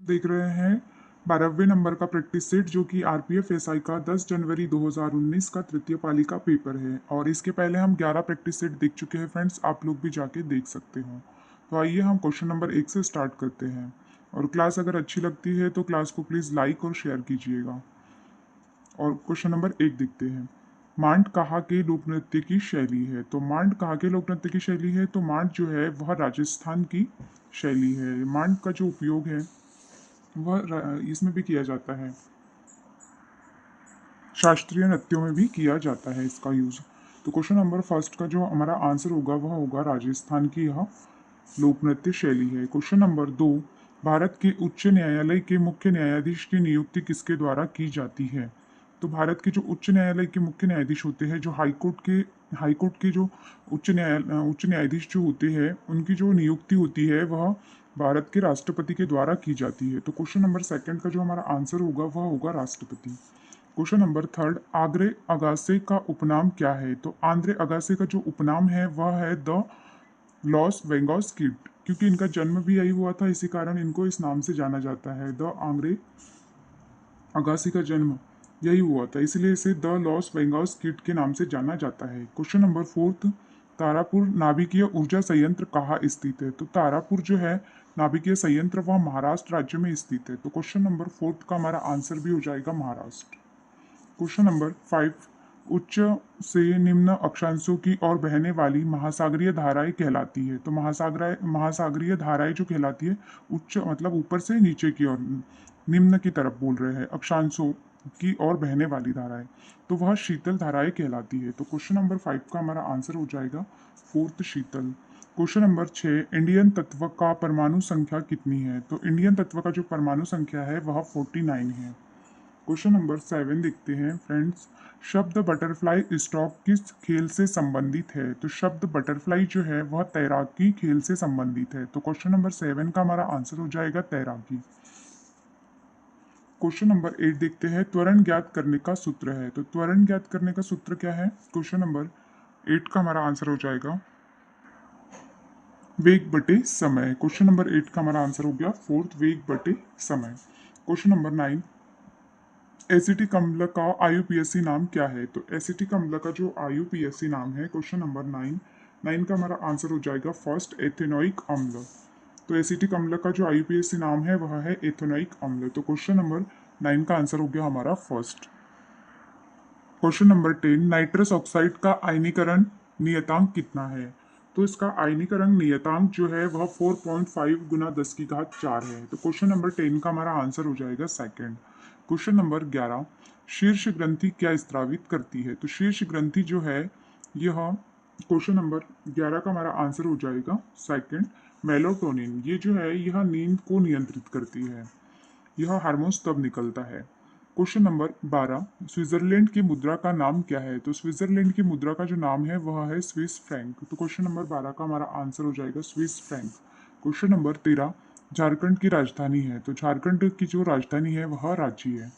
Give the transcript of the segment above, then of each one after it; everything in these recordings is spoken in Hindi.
देख रहे हैं 12वें नंबर का प्रैक्टिस सेट जो कि आरपीएफ एसआई का 10 जनवरी 2019 का तृतीय पाली का पेपर है। और इसके पहले हम 11 प्रैक्टिस सेट देख चुके हैं फ्रेंड्स, आप लोग भी जाके देख सकते हो। तो आइए हम क्वेश्चन नंबर 1 से स्टार्ट करते हैं। और क्लास अगर अच्छी लगती है तो क्लास को प्लीज़ लाइक और शेयर कीजिएगा। और क्वेश्चन नंबर 1 देखते हैं। मांड कहाँ के लोक नृत्य की शैली है? तो मांड कहाँ के लोक नृत्य की शैली है? तो मांड जो है वह राजस्थान की शैली है। मांड का जो उपयोग है वह इसमें भी किया जाता है, शास्त्रीय नृत्यों में भी किया जाता है इसका यूज। तो क्वेश्चन नंबर फर्स्ट का जो हमारा आंसर होगा वह होगा राजस्थान की यह लोक नृत्य शैली है। क्वेश्चन नंबर 2, भारत के उच्च न्यायालय के मुख्य न्यायाधीश की नियुक्ति किसके द्वारा की जाती है? तो भारत के जो उच्च न्यायालय के मुख्य न्यायाधीश होते हैं, जो हाईकोर्ट के जो उच्च न्यायाधीश जो होते हैं उनकी जो नियुक्ति होती है वह भारत के राष्ट्रपति के द्वारा की जाती है। तो क्वेश्चन नंबर सेकंड का जो हमारा आंसर होगा वह होगा राष्ट्रपति। Question number third, Andre Agashe का उपनाम क्या है? तो आंद्रे अगासे का जो उपनाम है वह है द लॉस वेगास किड, क्योंकि इनका जन्म भी यही हुआ था, इसी कारण इनको इस नाम से जाना जाता है। द आंद्रे अगासी का जन्म यही हुआ था, इसलिए इसे द लॉस वेगास किड के नाम से जाना जाता है। क्वेश्चन नंबर फोर्थ, तारापुर नाभिकीय ऊर्जा संयंत्र कहाँ स्थित है? तो तारापुर जो है नाभिकीय संयंत्र वह महाराष्ट्र राज्य में स्थित है। तो क्वेश्चन नंबर फोर्थ का हमारा आंसर भी हो जाएगा महाराष्ट्र। क्वेश्चन नंबर 5, उच्च से निम्न अक्षांशों की ओर बहने वाली महासागरीय धाराएं कहलाती है? तो महासागरीय धाराएं जो कहलाती है, उच्च मतलब ऊपर से नीचे की ओर, निम्न की तरफ बोल रहे हैं, अक्षांशों की ओर बहने वाली धाराएं, तो वह शीतल धाराएं कहलाती है। तो क्वेश्चन नंबर 5 का हमारा आंसर हो जाएगा फोर्थ, शीतल। क्वेश्चन नंबर 6, इंडियन तत्व का परमाणु संख्या कितनी है? तो इंडियन तत्व का जो परमाणु संख्या है वह 49 है। क्वेश्चन नंबर 7 देखते हैं फ्रेंड्स। शब्द बटरफ्लाई स्टॉक किस खेल से संबंधित है? तो शब्द बटरफ्लाई जो है वह तैराकी खेल से संबंधित है। तो क्वेश्चन नंबर 7 का हमारा आंसर हो जाएगा तैराकी। क्वेश्चन नंबर 8 देखते हैं, त्वरण ज्ञात करने का सूत्र है। तो त्वरण ज्ञात करने का सूत्र क्या है? क्वेश्चन नंबर 8 का हमारा आंसर हो जाएगा वेग बटे समय। क्वेश्चन नंबर 8 का हमारा आंसर हो गया फोर्थ, वेग बटे समय। क्वेश्चन नंबर 9, एसिटिक अम्ल का आईयूपीएसी नाम क्या है? तो एसिटिक अम्ल का जो आईयूपीएसी नाम है, क्वेश्चन नंबर 9 का हमारा आंसर हो जाएगा फर्स्ट, एथेनोइक अम्ल। तो एसिटिक अम्ल का जो आईयूपीएसी नाम है वह है एथेनोइक अम्ल। तो क्वेश्चन नंबर 9 का आंसर हो गया हमारा first. Question number 10, nitrous oxide का आयनीकरण नियतांक कितना है? तो इसका आयनीकरण नियतांक जो है वह 4.5 गुना 10 की घात 4 है। तो क्वेश्चन नंबर 10 का हमारा आंसर हो जाएगा सेकंड। क्वेश्चन नंबर 11, शीर्ष ग्रंथि क्या स्त्रावित करती है? तो शीर्ष ग्रंथि जो है यह, क्वेश्चन नंबर 11 का हमारा आंसर हो जाएगा सेकंड, मेलाटोनिन। ये जो है यह नींद को नियंत्रित करती है, यह हार्मोन्स तब निकलता है। क्वेश्चन नंबर 12, स्विट्जरलैंड की मुद्रा का नाम क्या है? तो स्विट्जरलैंड की मुद्रा का जो नाम है वह है स्विस फ्रैंक। तो क्वेश्चन नंबर 12 का हमारा आंसर हो जाएगा Swiss franc. Question number 13, Jharkhand की राजधानी है? तो झारखंड की जो राजधानी है वह रांची है।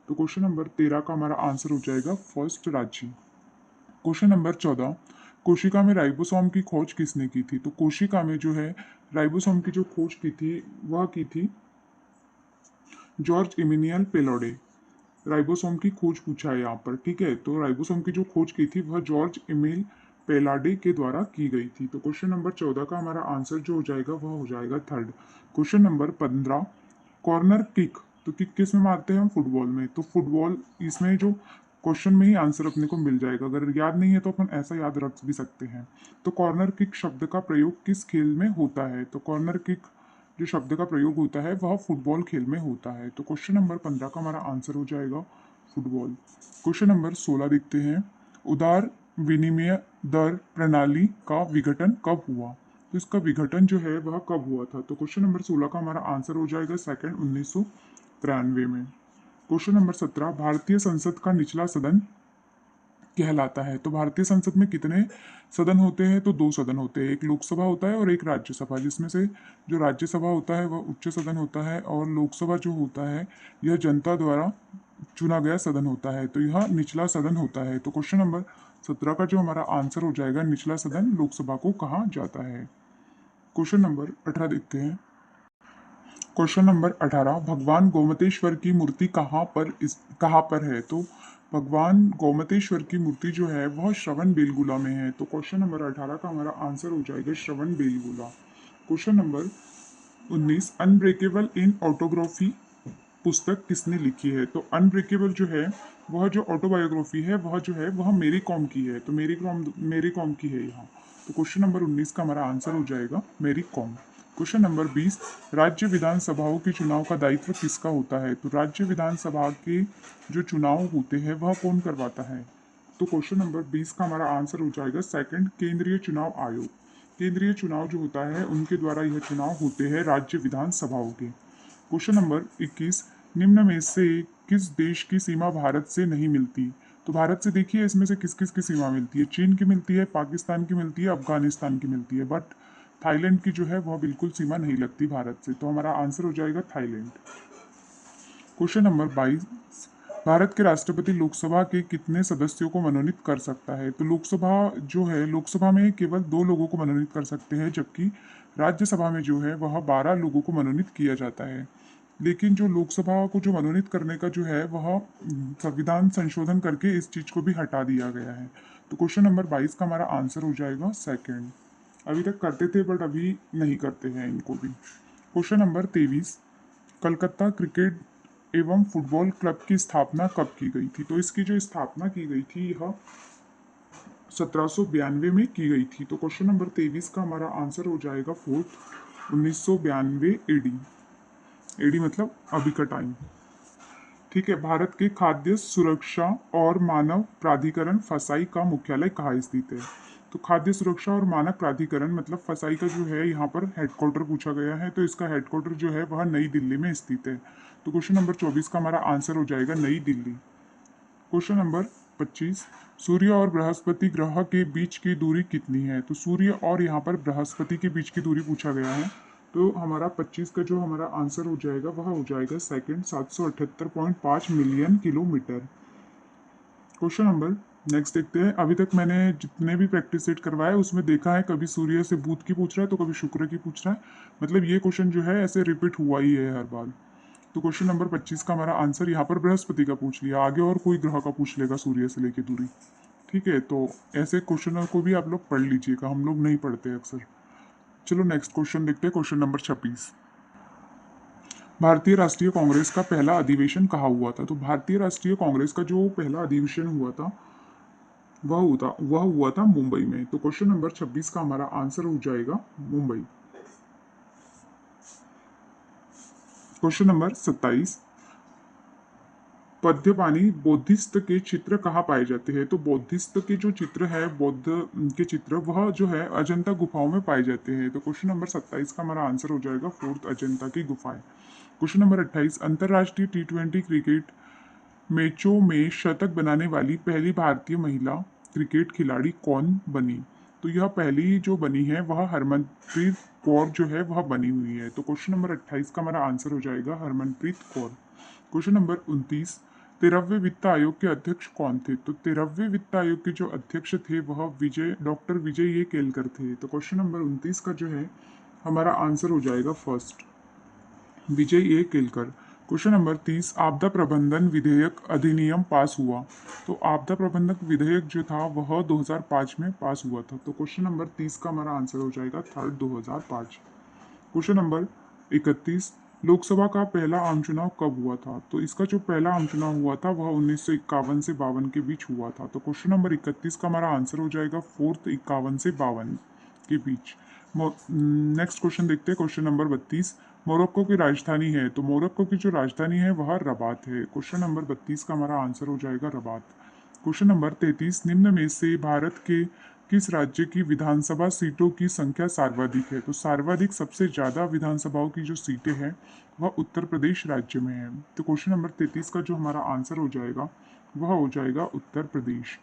तो क्वेश्चन नंबर 13 का हमारा आंसर हो जाएगा फर्स्ट, रांची। क्वेश्चन नंबर 14, कोशिका में राइबोसोम की खोज किसने की थी? तो कोशिका में जो है राइबोसोम की जो खोज की थी वह की थी जॉर्ज इमिनियल पेलोडे। राइबोसोम की खोज पूछा है यहाँ पर, ठीक है। तो राइबोसोम की जो खोज की थी वह जॉर्ज इमिल पेलाडे के द्वारा की गई थी। तो क्वेश्चन नंबर 14 का हमारा आंसर जो हो जाएगा वह हो जाएगा third. Question number 15, corner kick, तो किक किस में मारते हैं हम? फुटबॉल में। तो फुटबॉल, इसमें जो क्वेश्चन में ही आंसर अपने को मिल जाएगा, अगर याद नहीं है तो अपन ऐसा याद रख भी सकते हैं। तो कॉर्नर किक शब्द का प्रयोग किस खेल में होता है? तो कॉर्नर किक जो शब्द का प्रयोग होता है वह फुटबॉल खेल में होता है। तो क्वेश्चन नंबर 15 का हमारा आंसर हो जाएगा फुटबॉल। क्वेश्चन नंबर 16 देखते हैं, उदार विनिमय दर प्रणाली का विघटन कब हुआ? तो इसका विघटन जो है वह कब हुआ था? तो क्वेश्चन नंबर 16 का हमारा आंसर हो जाएगा सेकंड, 1993 में। क्वेश्चन नंबर 17, भारतीय संसद का निचला सदन कहलाता है? तो भारतीय संसद में कितने सदन होते हैं? तो दो सदन होते हैं, एक लोकसभा होता है और एक राज्यसभा, जिसमें से जो राज्यसभा होता है वह उच्च सदन होता है और लोकसभा जो होता है यह जनता द्वारा चुना गया सदन होता है। तो यह निचला सदन होता है। तो क्वेश्चन नंबर 17 का जो हमारा आंसर हो जाएगा, निचला सदन लोकसभा को कहा जाता है। क्वेश्चन नंबर 18 देखते हैं, क्वेश्चन नंबर 18, भगवान गोमतेश्वर की मूर्ति कहाँ पर है? तो भगवान गोमतेश्वर की मूर्ति जो है वह श्रवण बेलगुला में है। तो क्वेश्चन नंबर 18 का हमारा आंसर हो जाएगा श्रवण बेलगुला। क्वेश्चन नंबर 19, अनब्रेकेबल इन ऑटोग्राफी पुस्तक किसने लिखी है? तो अनब्रेकेबल जो है वह जो ऑटोबायोग्राफी है वह जो है वह मेरी कॉम की है। तो मेरी कॉम की है यहाँ। तो क्वेश्चन नंबर 19 का हमारा आंसर हो जाएगा मेरी कॉम। क्वेश्चन नंबर 20, राज्य विधानसभाओं के चुनाव का दायित्व किसका होता है? तो राज्य विधानसभा के जो चुनाव होते हैं वह कौन करवाता है? तो क्वेश्चन नंबर 20 का हमारा आंसर हो जाएगा सेकंड, केंद्रीय चुनाव आयोग। केंद्रीय चुनाव जो होता है उनके द्वारा यह चुनाव होते हैं राज्य विधानसभाओं के। क्वेश्चन नंबर 21, निम्न में से किस देश की सीमा भारत से नहीं मिलती? तो भारत से देखिए इसमें से किस किस की सीमा मिलती है? चीन की मिलती है, पाकिस्तान की मिलती है, अफगानिस्तान की मिलती है, बट थाईलैंड की जो है वह बिल्कुल सीमा नहीं लगती भारत से। तो हमारा आंसर हो जाएगा थाईलैंड। क्वेश्चन नंबर 22, भारत के राष्ट्रपति लोकसभा के कितने सदस्यों को मनोनीत कर सकता है? तो लोकसभा जो है लोकसभा में केवल 2 लोगों को मनोनीत कर सकते हैं, जबकि राज्यसभा में जो है वह 12 लोगों को मनोनीत किया जाता है। लेकिन जो लोकसभा को जो मनोनीत करने का जो है वह संविधान संशोधन करके इस चीज को भी हटा दिया गया है। तो क्वेश्चन नंबर 22 का हमारा आंसर हो जाएगा सेकंड। अभी तक करते थे बट अभी नहीं करते हैं इनको भी। क्वेश्चन नंबर 23, कलकत्ता क्रिकेट एवं फुटबॉल क्लब की स्थापना कब की गई थी? तो इसकी जो स्थापना की गई थी यह 1792 में की गई थी। तो क्वेश्चन नंबर 23 का हमारा आंसर हो जाएगा फोर्थ, 1992 एडी। एडी मतलब अभी का टाइम। ठीक है, भारत के खाद्य सुरक्षा और मानव प्राधिकरण फसाई का मुख्यालय कहाँ स्थित है? तो खाद्य सुरक्षा और मानक प्राधिकरण मतलब फसाई का जो है यहाँ पर हेडक्वार्टर पूछा गया है। तो इसका हेडक्वार्टर जो है वह नई दिल्ली में स्थित है। तो क्वेश्चन नंबर 24 का हमारा आंसर हो जाएगा नई दिल्ली। क्वेश्चन नंबर 25, सूर्य और बृहस्पति ग्रह के बीच की दूरी कितनी है? तो सूर्य और यहाँ पर बृहस्पति के बीच की दूरी पूछा गया है। तो हमारा 25 का जो हमारा आंसर हो जाएगा वह हो जाएगा second, 778.5 million kilometre. Question number next देखते हैं। अभी तक मैंने जितने भी प्रैक्टिस सेट करवाए उसमें देखा है कभी सूर्य से बुध की पूछ रहा है तो कभी शुक्र की पूछ रहा है। मतलब ये क्वेश्चन जो है ऐसे रिपीट हुआ ही है हर बार। तो क्वेश्चन नंबर 25 का हमारा आंसर यहाँ पर बृहस्पति का पूछ लिया, आगे और कोई ग्रह का पूछ लेगा सूर्य से लेके दूरी। ठीक है, तो ऐसे क्वेश्चनों को भी आप लोग पढ़ लीजिएगा, हम लोग नहीं पढ़ते अक्सर। चलो नेक्स्ट क्वेश्चन देखते हैं, क्वेश्चन नंबर 26, भारतीय राष्ट्रीय कांग्रेस का पहला अधिवेशन कहाँ हुआ था? तो भारतीय राष्ट्रीय कांग्रेस का जो पहला अधिवेशन हुआ था वह हुआ था मुंबई में। तो क्वेश्चन नंबर 26 का हमारा आंसर हो जाएगा मुंबई। क्वेश्चन नंबर 27, पद्यपानी बौद्धिस्त के चित्र कहाँ पाए जाते हैं? तो बौद्धिस्त के जो चित्र है, बौद्ध के चित्र वह जो है अजंता गुफाओं में पाए जाते हैं। तो क्वेश्चन नंबर 27 का हमारा आंसर हो जाएगा फोर्थ, अजंता की गुफाएं। क्वेश्चन नंबर 28, अंतर्राष्ट्रीय T20 क्रिकेट मैचों में शतक बनाने वाली पहली भारतीय महिला क्रिकेट खिलाड़ी कौन बनी? तो यह पहली जो बनी है वह हरमनप्रीत कौर जो है वह बनी हुई है। तो क्वेश्चन नंबर 28 का हमारा आंसर हो जाएगा हरमनप्रीत कौर। क्वेश्चन नंबर 29, 13वें वित्त आयोग के अध्यक्ष कौन थे? तो 13वें वित्त आयोग के जो अध्यक्ष थे वह डॉक्टर विजय ए केलकर थे। तो क्वेश्चन नंबर 29 का जो है हमारा आंसर हो जाएगा फर्स्ट, विजय ए केलकर। क्वेश्चन नंबर 30, आपदा प्रबंधन विधेयक अधिनियम पास हुआ। तो आपदा प्रबंधक विधेयक जो था वह 2005 में पास हुआ था। तो क्वेश्चन नंबर 30 का हमारा आंसर हो जाएगा थर्ड, 2005। क्वेश्चन नंबर 31, लोकसभा का पहला आम चुनाव कब हुआ था? तो इसका जो पहला आम चुनाव हुआ था वह 1951 से 52 के बीच हुआ था। तो क्वेश्चन नंबर 31 का हमारा आंसर हो जाएगा फोर्थ, 51 से 52 के बीच। नेक्स्ट क्वेश्चन देखते हैं, क्वेश्चन नंबर 32, मोरक्को की राजधानी है। तो मोरक्को की जो राजधानी है वह रबात है। क्वेश्चन नंबर 32 का हमारा आंसर हो जाएगा रबात। क्वेश्चन नंबर 33, निम्न में से भारत के किस राज्य की विधानसभा सीटों की संख्या सर्वाधिक है? तो सर्वाधिक सबसे ज्यादा विधानसभाओं की जो सीटें हैं वह उत्तर प्रदेश राज्य में है। तो क्वेश्चन नंबर 33 का जो हमारा आंसर हो जाएगा वह हो जाएगा उत्तर प्रदेश।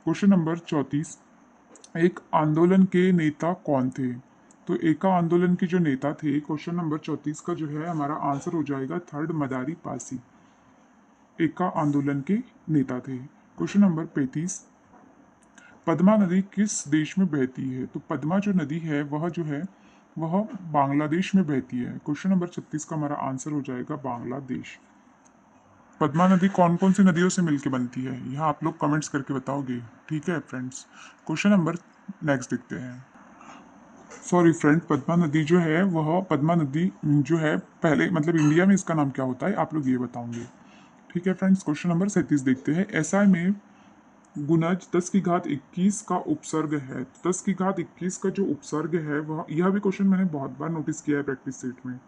क्वेश्चन नंबर 34, एक आंदोलन के नेता कौन थे? तो एका आंदोलन के जो नेता थे, क्वेश्चन नंबर 34 का जो है हमारा आंसर हो जाएगा थर्ड, मदारी पासी एका आंदोलन के नेता थे। क्वेश्चन नंबर 35, पद्मा नदी किस देश में बहती है? तो पद्मा जो नदी है वह जो है वह बांग्लादेश में बहती है। क्वेश्चन नंबर 36 का हमारा आंसर हो जाएगा बांग्लादेश। पद्मा नदी कौन कौन सी नदियों से मिलकर बनती है, यह आप लोग कमेंट्स करके बताओगे। ठीक है फ्रेंड्स, क्वेश्चन नंबर नेक्स्ट देखते हैं। सॉरी फ्रेंड, पद्मा नदी जो है वह पद्मा नदी जो है पहले मतलब इंडिया में इसका नाम क्या होता है आप लोग ये बताओगे। ठीक है फ्रेंड्स, क्वेश्चन नंबर 37 देखते हैं। एसआई में गुणज 10 की घात 21 का उपसर्ग है। 10 की घात 21 का जो उपसर्ग है वह, यह भी क्वेश्चन मैंने बहुत बार नोटिस किया है प्रैक्टिस सेट में।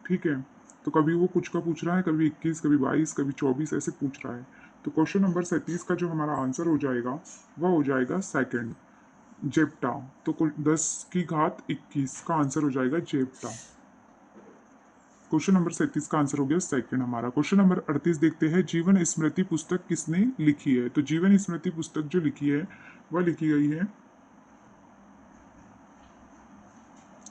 ठीक है, तो कभी वो कुछ का पूछ रहा है, कभी 21, कभी 22, कभी 24 ऐसे पूछ रहा है। तो क्वेश्चन नंबर 37 का जो हमारा आंसर हो जाएगा वह हो जाएगा सेकंड, जेप्टा। तो कुल 10 की घात 21 का आंसर हो जाएगा जेप्टा। क्वेश्चन नंबर 37 का आंसर हो गया सेकंड हमारा। क्वेश्चन नंबर 38 देखते हैं। जीवन स्मृति पुस्तक किसने लिखी है। तो जीवन स्मृति पुस्तक जो लिखी है वह लिखी गई है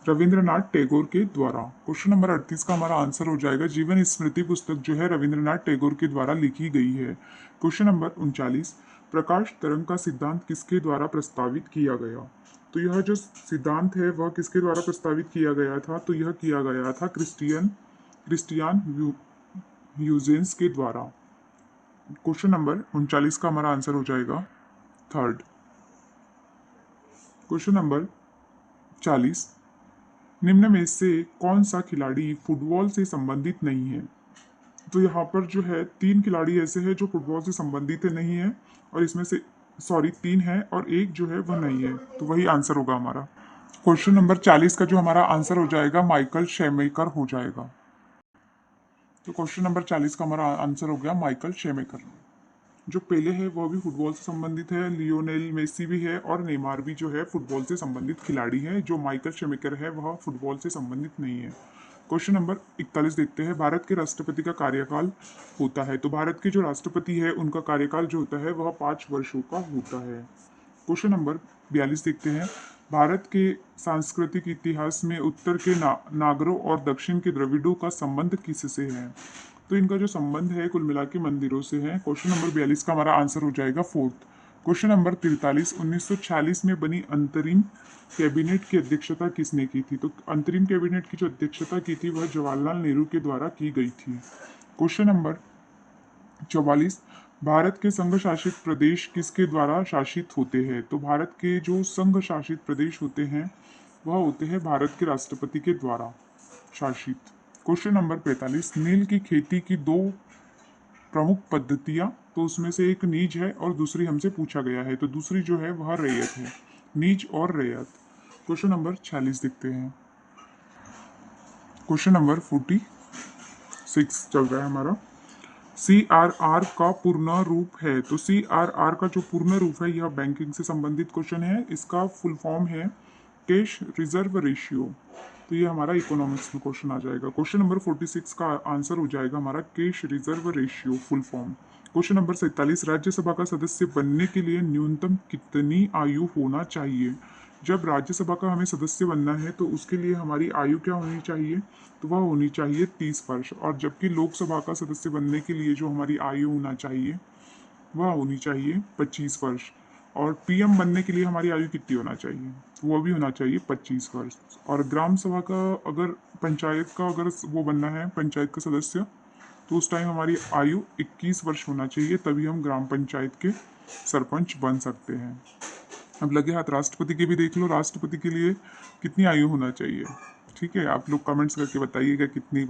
रविंद्रनाथ टैगोर के द्वारा। क्वेश्चन नंबर 38 का हमारा आंसर हो जाएगा जीवन स्मृति पुस्तक जो है रविंद्रनाथ टैगोर के द्वारा लिखी गई है। क्वेश्चन नंबर 39, प्रकाश तरंग का सिद्धांत किसके द्वारा प्रस्तावित किया गया। तो यह जो सिद्धांत है वह किसके द्वारा प्रस्तावित किया गया था, तो यह किया गया था क्रिस्टियान ह्यूजेंस के द्वारा। क्वेश्चन नंबर 39 का हमारा आंसर हो जाएगा थर्ड। क्वेश्चन नंबर 40, निम्न में से कौन सा खिलाड़ी फुटबॉल से संबंधित नहीं है। तो यहाँ पर जो है 3 खिलाड़ी ऐसे हैं जो फुटबॉल से संबंधित नहीं है, और इसमें से सॉरी 3 है और एक जो है वह नहीं है, तो वही आंसर होगा हमारा। क्वेश्चन नंबर 40 का जो हमारा आंसर हो जाएगा माइकल शेमेकर हो जाएगा। तो क्वेश्चन नंबर 40 का हमारा आंसर हो गया माइकल शेमेकर। जो पेले है वह भी फुटबॉल से संबंधित है, लियोनेल मेसी भी है, और नेमार भी जो है फुटबॉल से संबंधित खिलाड़ी है। जो माइकल शेमेकर है वह फुटबॉल से संबंधित नहीं है। क्वेश्चन नंबर 41 देखते हैं। भारत के राष्ट्रपति का कार्यकाल होता है। तो भारत के जो राष्ट्रपति है उनका कार्यकाल जो होता है वह 5 वर्षों का होता है। क्वेश्चन नंबर 42 देखते हैं। भारत के सांस्कृतिक इतिहास में उत्तर के नागरों और दक्षिण के द्रविड़ों का संबंध किससे है। तो इनका जो संबंध है कुल मिला के मंदिरों से है। क्वेश्चन नंबर 42 का हमारा आंसर हो जाएगा फोर्थ। क्वेश्चन नंबर 43, 1946 में बनी अंतरिम कैबिनेट की अध्यक्षता किसने की थी। तो अंतरिम कैबिनेट की जो अध्यक्षता की थी वह जवाहरलाल नेहरू के द्वारा की गई थी। क्वेश्चन नंबर 44, भारत के संघ शासित प्रदेश किसके द्वारा शासित होते हैं। तो भारत के जो संघ शासित प्रदेश होते हैं वह होते हैं भारत के राष्ट्रपति के द्वारा शासित। क्वेश्चन नंबर 45, नील की खेती की 2 प्रमुख पद्धतियां। तो उसमें से एक नीज है और दूसरी हमसे पूछा गया है, तो दूसरी जो है वह रैयत है, नीज और रैयत। क्वेश्चन नंबर 46 देखते हैं। क्वेश्चन नंबर 46 चल रहा है हमारा। CRR का पूर्ण रूप है। तो CRR का जो पूर्ण रूप है यह बैंकिंग से संबंधित क्वेश्चन है। इसका फुल फॉर्म है कैश रिजर्व रेशियो। तो ये हमारा इकोनॉमिक्स में क्वेश्चन आ जाएगा। क्वेश्चन नंबर 46 का आंसर हो जाएगा हमारा cash reserve ratio full form. Question number 47, Rajya Sabha का सदस्य बनने के लिए न्यूनतम कितनी आयु होना चाहिए। जब राज्यसभा का हमें सदस्य बनना है तो उसके लिए हमारी आयु क्या होनी चाहिए, तो वह होनी चाहिए 30 वर्ष। और जबकि लोकसभा का सदस्य बनने के लिए जो हमारी आयु होना चाहिए वह होनी चाहिए 25 वर्ष। और पीएम बनने के लिए हमारी आयु कितनी होना चाहिए, तो वह भी होना चाहिए 25 वर्ष। और ग्राम सभा का अगर पंचायत का अगर वो बनना है पंचायत का सदस्य, तो उस टाइम हमारी आयु 21 वर्ष होना चाहिए, तभी हम ग्राम पंचायत के सरपंच बन सकते हैं। अब लगे हाथ राष्ट्रपति के भी देख लो, राष्ट्रपति के लिए कितनी आयु होना चाहिए। ठीक है, आप लोग कमेंट्स करके बताइएगा कितनी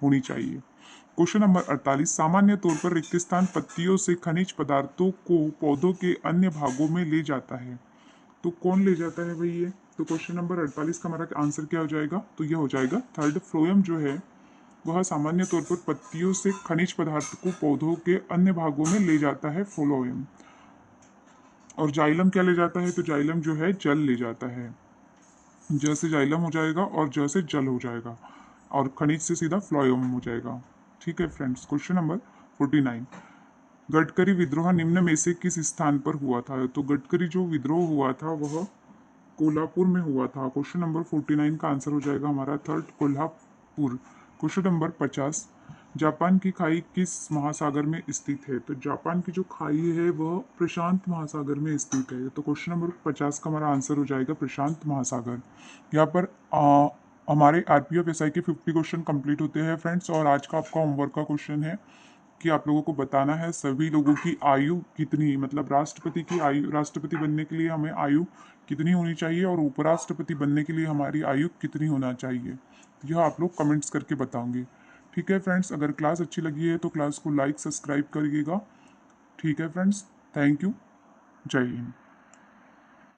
होनी चाहिए। क्वेश्चन नंबर 48, सामान्य तौर पर रिक्त स्थान पत्तियों से खनिज पदार्थों को पौधों के अन्य भागों में ले जाता है। तो कौन ले जाता है भाई ये। तो क्वेश्चन नंबर 48 का हमारा आंसर क्या हो जाएगा, तो यह हो जाएगा थर्ड। फ्लोएम जो है वह सामान्य तौर पर पत्तियों से खनिज पदार्थ को पौधों के अन्य भागों में ले जाता है, फ्लोएम। और जाइलम क्या ले जाता है, तो जाइलम जो है जल ले जाता है। ज से जाइलम हो जाएगा और ज से जल हो जाएगा, और खनिज से सीधा फ्लोएम हो जाएगा। ठीक है फ्रेंड्स, क्वेश्चन नंबर 49, गडकरी विद्रोह निम्न में से किस स्थान पर हुआ था। तो गडकरी जो विद्रोह हुआ था वह कोल्हापुर में हुआ था। क्वेश्चन नंबर 49 का आंसर हो जाएगा हमारा third, Kolhapur. Question number 50, Japan की खाई किस महासागर में स्थित है? तो जापान की जो खाई है वह प्रशांत महासागर में स्थित है। तो क्वेश्चन नंबर 50 का हमारा आंसर हो जाएगा प्रशांत महासागर। यहाँ पर हमारे आरपीएफ एसआई के 50 क्वेश्चन कंप्लीट होते हैं फ्रेंड्स। और आज का आपका होमवर्क का क्वेश्चन है कि आप लोगों को बताना है सभी लोगों की आयु कितनी, मतलब राष्ट्रपति की आयु, राष्ट्रपति बनने के लिए हमें आयु कितनी होनी चाहिए और उपराष्ट्रपति बनने के लिए हमारी आयु कितनी होना चाहिए। तो यह आप लोग कमेंट्स करके बताओगे। ठीक है फ्रेंड्स, अगर क्लास अच्छी लगी है तो क्लास को लाइक सब्सक्राइब करिएगा। ठीक है फ्रेंड्स, थैंक यू, जय हिंद।